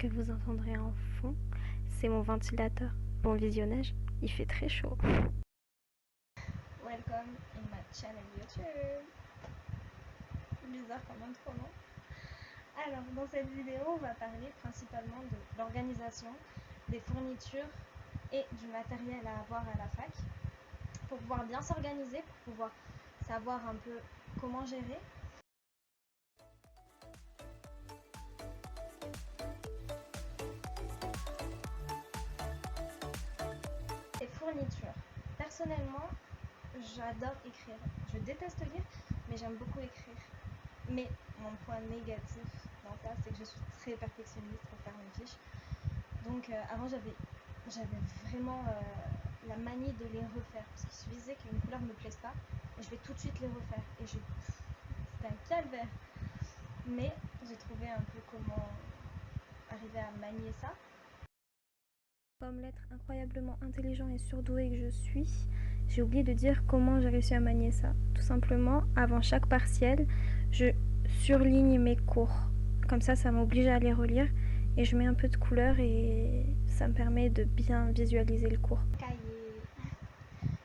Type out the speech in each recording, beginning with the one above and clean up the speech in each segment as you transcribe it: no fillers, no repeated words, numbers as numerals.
que vous entendrez en fond, c'est mon ventilateur. Bon visionnage, il fait très chaud. Welcome in my channel YouTube. Bizarre comme intro, non? Alors, dans cette vidéo, on va parler principalement de l'organisation, des fournitures et du matériel à avoir à la fac pour pouvoir bien s'organiser, pour pouvoir savoir un peu comment gérer. Les fournitures. Personnellement, j'adore écrire. Je déteste lire, mais j'aime beaucoup écrire. Mais mon point négatif dans ça, c'est que je suis très perfectionniste pour faire mes fiches. Donc avant, j'avais vraiment la manie de les refaire. Parce qu'il suffisait qu'une couleur ne me plaise pas, et je vais tout de suite les refaire. Et c'était un calvaire. Mais j'ai trouvé un peu comment arriver à manier ça. Comme l'être incroyablement intelligent et surdoué que je suis, j'ai oublié de dire comment j'ai réussi à manier ça. Tout simplement, avant chaque partiel, je surligne mes cours. Comme ça m'oblige à les relire et je mets un peu de couleur et ça me permet de bien visualiser le cours. Cahier,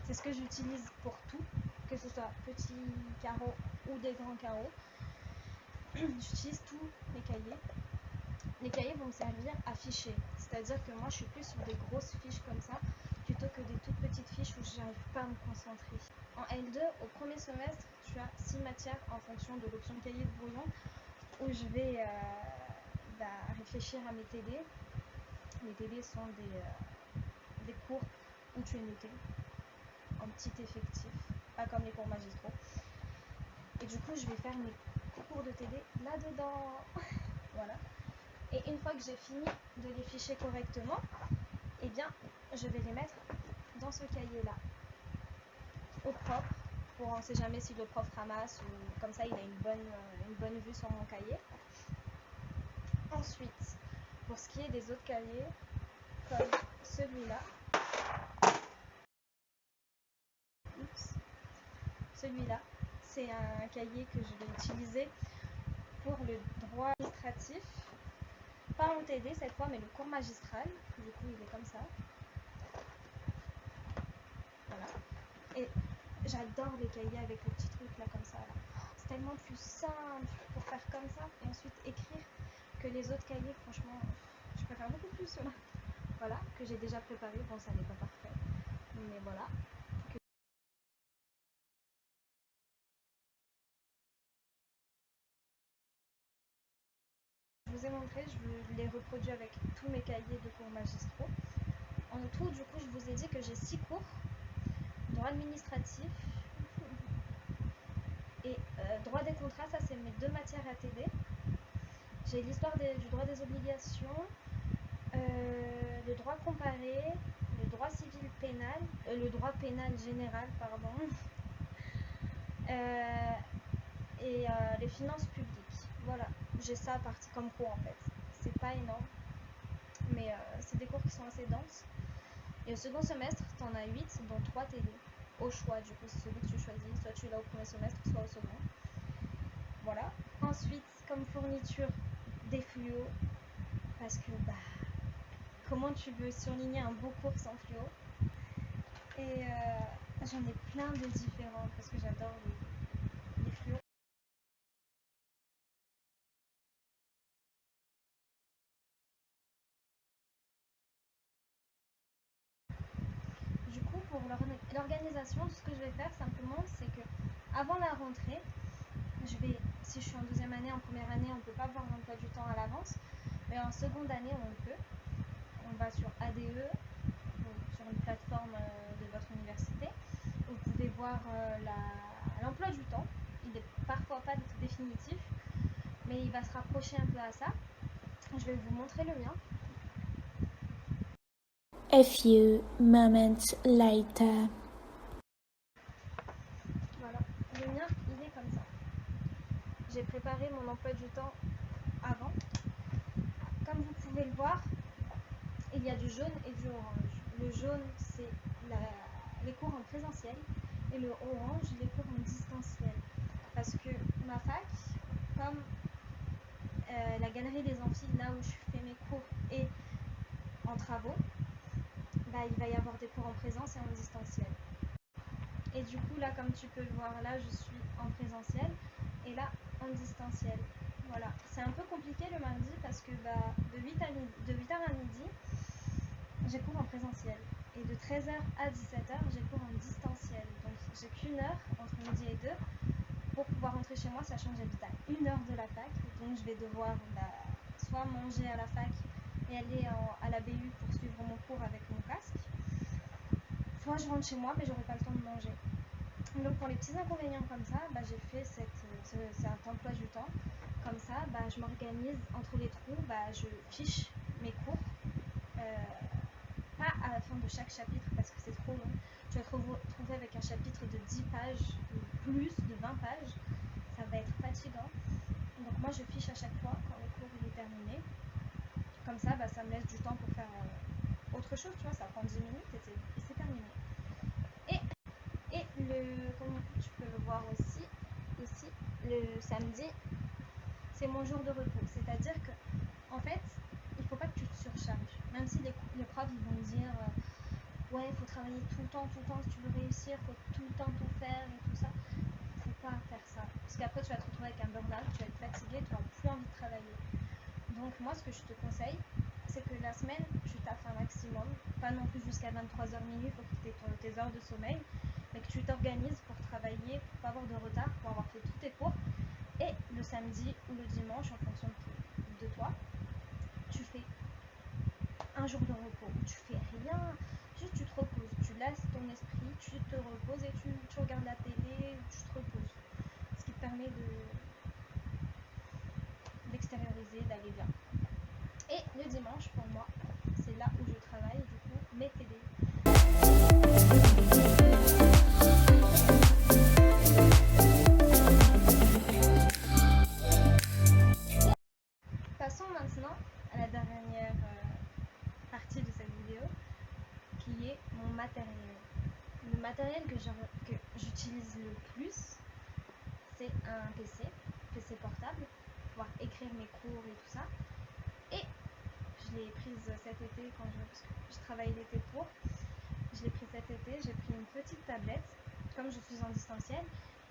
c'est ce que j'utilise pour tout, que ce soit petits carreaux ou des grands carreaux. J'utilise tous mes cahiers. Les cahiers vont me servir à ficher, c'est-à-dire que moi je suis plus sur des grosses fiches comme ça plutôt que des toutes petites fiches où j'arrive pas à me concentrer. En L2, au premier semestre, tu as 6 matières en fonction de l'option cahier de brouillon où je vais réfléchir à mes TD. Les TD sont des cours où tu es noté en petit effectif, pas comme les cours magistraux. Et du coup, je vais faire mes cours de TD là-dedans. Voilà. Et une fois que j'ai fini de les ficher correctement, eh bien, je vais les mettre dans ce cahier-là, au propre, pour on ne sait jamais si le prof ramasse ou comme ça il a une bonne vue sur mon cahier. Ensuite, pour ce qui est des autres cahiers, comme celui-là, c'est un cahier que je vais utiliser pour le droit administratif. Pas en TD cette fois, mais le cours magistral. Du coup, il est comme ça. Voilà. Et j'adore les cahiers avec le petit truc là, comme ça. Là. C'est tellement plus simple pour faire comme ça et ensuite écrire que les autres cahiers. Franchement, je préfère beaucoup plus cela. Voilà, que j'ai déjà préparé. Bon, ça n'est pas parfait. Mais voilà. Je vous ai montré, je l'ai reproduit avec tous mes cahiers de cours magistraux. En tout, du coup, je vous ai dit que j'ai 6 cours. Droit administratif et droit des contrats, ça c'est mes 2 matières à TD. J'ai l'histoire du droit des obligations, le droit comparé, le droit civil pénal, le droit pénal général, pardon, et les finances publiques. Voilà, j'ai ça parti comme cours en fait. C'est pas énorme, mais c'est des cours qui sont assez denses. Et au second semestre, tu en as 8, dont 3 TD. Au choix, du coup, c'est celui que tu choisis. Soit tu l'as au premier semestre, soit au second. Voilà. Ensuite, comme fourniture, des fluos. Parce que, comment tu veux surligner un beau cours sans fluo? Et j'en ai plein de différents parce que j'adore les fluos. Du coup, pour l'organisation, ce que je vais faire simplement, c'est que avant la rentrée, si je suis en deuxième année, en première année, on ne peut pas voir l'emploi du temps à l'avance, mais en seconde année, on le peut. On va sur ADE, sur une plateforme de votre université. Vous pouvez voir l'emploi du temps. Il n'est parfois pas définitif, mais il va se rapprocher un peu à ça. Je vais vous montrer le mien. A few moments later. Voilà, le mien, il est comme ça. J'ai préparé mon emploi du temps avant. Comme vous pouvez le voir, il y a du jaune et du orange. Le jaune, c'est les cours en présentiel et le orange, les cours en distanciel. Parce que ma fac, comme la galerie des amphis, là où je fais mes cours et en travaux, bah, il va y avoir des cours en présence et en distanciel. Et du coup, là, comme tu peux le voir, là, je suis en présentiel et là, en distanciel. Voilà, c'est un peu compliqué le mardi parce que bah, de 8h à midi, j'ai cours en présentiel. Et de 13h à 17h, j'ai cours en distanciel. Donc, j'ai qu'1 heure entre midi et 2 pour pouvoir rentrer chez moi, sachant que j'habite à 1 heure de la fac. Donc, je vais devoir soit manger à la fac et aller à la BU pour suivre mon cours avec mon casque, soit je rentre chez moi mais j'aurai pas le temps de manger. Donc pour les petits inconvénients comme ça, bah, j'ai fait c'est un emploi du temps. Comme ça, bah, je m'organise entre les trous, bah, je fiche mes cours, pas à la fin de chaque chapitre parce que c'est trop long. Tu vas te retrouver avec un chapitre de 10 pages ou plus, de 20 pages. Ça va être fatigant. Donc moi je fiche à chaque fois quand le cours il est terminé. Comme ça, bah, ça me laisse du temps pour faire autre chose, tu vois, ça prend 10 minutes et c'est terminé. Et comme tu peux le voir aussi, ici, le samedi, c'est mon jour de repos. C'est-à-dire que, en fait, il ne faut pas que tu te surcharges. Même si les profs ils vont dire ouais, il faut travailler tout le temps, si tu veux réussir, il faut tout le temps tout faire et tout ça. Il ne faut pas faire ça. Parce qu'après, tu vas te retrouver avec un burn-out, tu vas être fatigué, tu n'auras plus envie de travailler. Donc, moi, ce que je te conseille, c'est que la semaine, tu taffes un maximum. Pas non plus jusqu'à 23h minuit, il faut que tu aies tes heures de sommeil. Mais que tu t'organises pour travailler, pour pas avoir de retard, pour avoir fait tous tes cours. Et le samedi ou le dimanche, en fonction de toi, tu fais un jour de repos où tu fais rien, juste tu te reposes, tu laisses ton esprit, tu te reposes et tu regardes la télé, tu te reposes. Ce qui te permet d'extérioriser, d'aller bien. Et le dimanche, pour moi, c'est là où je travaille, du coup, mes TD. Passons maintenant à la dernière partie de cette vidéo, qui est mon matériel. Le matériel que j'utilise le plus, c'est un PC portable, pour pouvoir écrire mes cours et tout ça. Et je l'ai prise cet été parce que je travaille l'été pour. Je l'ai prise cet été, j'ai pris une petite tablette, comme je suis en distanciel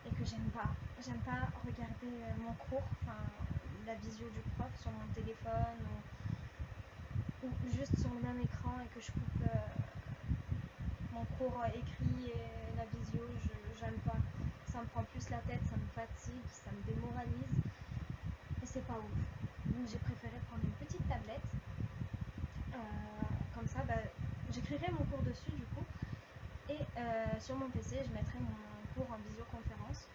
et que j'aime pas regarder mon cours, enfin la visio du prof sur mon téléphone ou juste sur le même écran et que je coupe mon cours écrit et la visio, j'aime pas. Ça me prend plus la tête, ça me fatigue, ça me démoralise et c'est pas ouf. Donc j'ai préféré prendre une petite tablette. Comme ça, bah, j'écrirai mon cours dessus du coup. Et sur mon PC, je mettrai mon cours en visioconférence.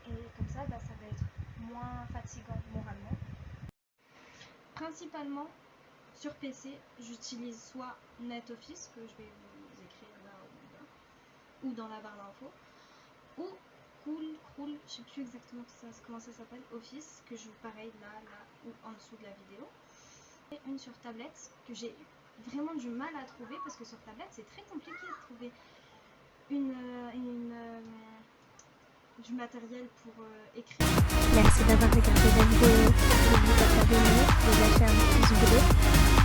Et comme ça, bah, ça va être moins fatigant moralement. Principalement, sur PC, j'utilise soit NetOffice, que je vais vous écrire là ou dans la barre d'infos, ou Cool, je sais plus exactement comment ça s'appelle, Office, que je pareil là ou en dessous de la vidéo. Et une sur tablette, que j'ai vraiment du mal à trouver, parce que sur tablette, c'est très compliqué de trouver du matériel pour écrire. Merci d'avoir regardé la vidéo. N'oublie pas de t'abonner, de lâcher un pouce bleu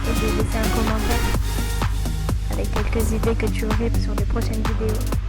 et de laisser un commentaire avec quelques idées que tu aurais sur les prochaines vidéos.